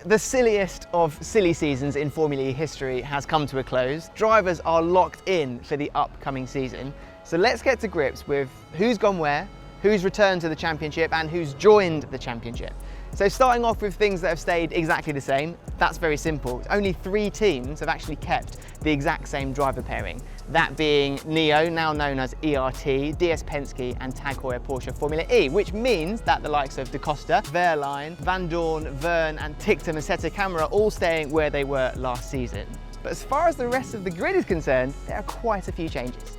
The silliest of silly seasons in Formula E history has come to a close. Drivers are locked in for the upcoming season. So let's get to grips with who's gone where, who's returned to the championship and who's joined the championship. So starting off with things that have stayed exactly the same, that's very simple. Only 3 teams have actually kept the exact same driver pairing. That being NIO, now known as ERT, DS Penske and Tag Heuer Porsche Formula E, which means that the likes of Da Costa, Wehrlein, Van Dorn, Verne and Ticktum and Seta Camera all staying where they were last season. But as far as the rest of the grid is concerned, there are quite a few changes.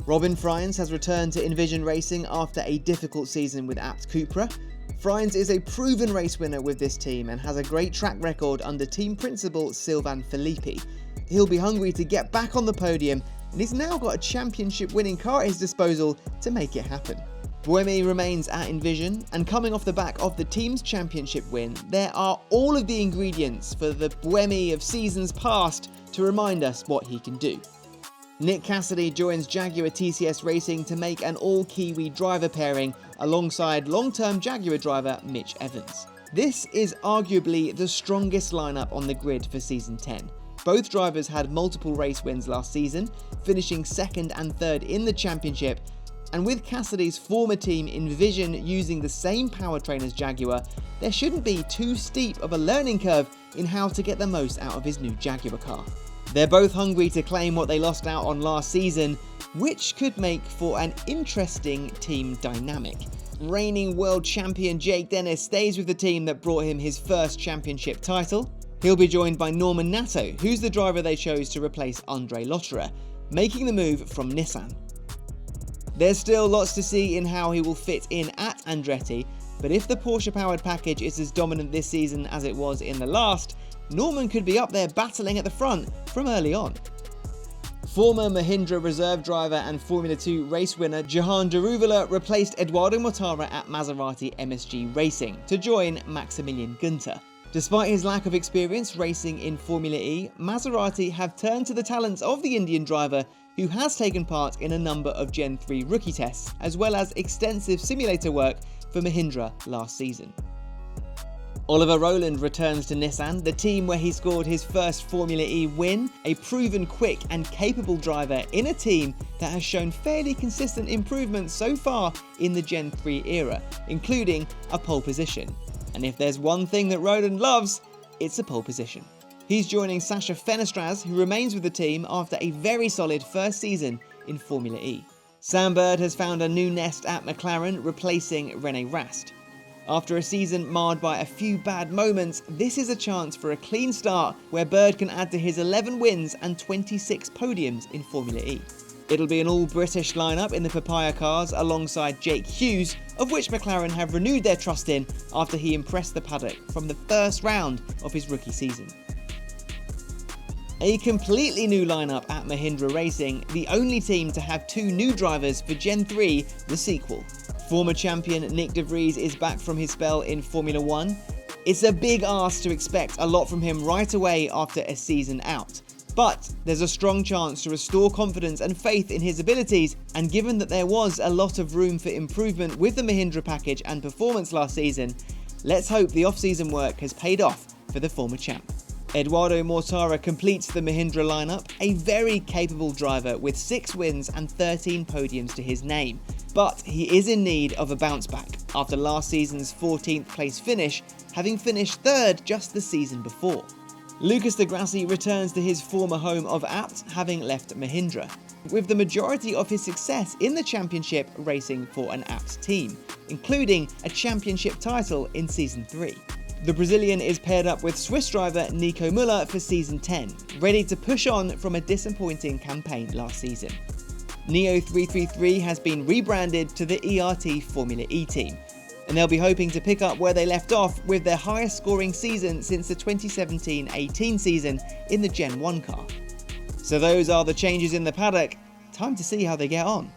Robin Freins has returned to Envision Racing after a difficult season with Abt Cupra. Freins is a proven race winner with this team and has a great track record under team principal Sylvain Filippi. He'll be hungry to get back on the podium and he's now got a championship winning car at his disposal to make it happen. Buemi remains at Envision, and coming off the back of the team's championship win, there are all of the ingredients for the Buemi of seasons past to remind us what he can do. Nick Cassidy joins Jaguar TCS Racing to make an all-Kiwi driver pairing alongside long-term Jaguar driver Mitch Evans. This is arguably the strongest lineup on the grid for Season 10. Both drivers had multiple race wins last season, finishing 2nd and 3rd in the championship, and with Cassidy's former team Envision using the same powertrain as Jaguar, there shouldn't be too steep of a learning curve in how to get the most out of his new Jaguar car. They're both hungry to claim what they lost out on last season, which could make for an interesting team dynamic. Reigning world champion Jake Dennis stays with the team that brought him his first championship title. He'll be joined by Norman Nato, who's the driver they chose to replace Andre Lotterer, making the move from Nissan. There's still lots to see in how he will fit in at Andretti, but if the Porsche-powered package is as dominant this season as it was in the last, Norman could be up there battling at the front from early on. Former Mahindra reserve driver and Formula 2 race winner Jahan Daruvala replaced Eduardo Mortara at Maserati MSG Racing to join Maximilian Günther. Despite his lack of experience racing in Formula E, Maserati have turned to the talents of the Indian driver who has taken part in a number of Gen 3 rookie tests, as well as extensive simulator work for Mahindra last season. Oliver Rowland returns to Nissan, the team where he scored his first Formula E win, a proven quick and capable driver in a team that has shown fairly consistent improvements so far in the Gen 3 era, including a pole position. And if there's one thing that Rowland loves, it's a pole position. He's joining Sasha Fenestraz, who remains with the team after a very solid first season in Formula E. Sam Bird has found a new nest at McLaren, replacing Rene Rast. After a season marred by a few bad moments, this is a chance for a clean start where Bird can add to his 11 wins and 26 podiums in Formula E. It'll be an all-British lineup in the Papaya cars alongside Jake Hughes, of which McLaren have renewed their trust in after he impressed the paddock from the first round of his rookie season. A completely new lineup at Mahindra Racing, the only team to have 2 new drivers for Gen 3, the sequel. Former champion Nick De Vries is back from his spell in Formula 1. It's a big ask to expect a lot from him right away after a season out. But there's a strong chance to restore confidence and faith in his abilities, and given that there was a lot of room for improvement with the Mahindra package and performance last season, let's hope the off-season work has paid off for the former champ. Eduardo Mortara completes the Mahindra lineup, a very capable driver with 6 wins and 13 podiums to his name. But he is in need of a bounce back after last season's 14th place finish, having finished 3rd just the season before. Lucas Di Grassi returns to his former home of Abt, having left Mahindra, with the majority of his success in the championship racing for an Abt team, including a championship title in Season 3. The Brazilian is paired up with Swiss driver Nico Müller for Season 10, ready to push on from a disappointing campaign last season. Neo 333 has been rebranded to the ERT Formula E team, and they'll be hoping to pick up where they left off with their highest scoring season since the 2017-18 season in the Gen 1 car. So those are the changes in the paddock. Time to see how they get on.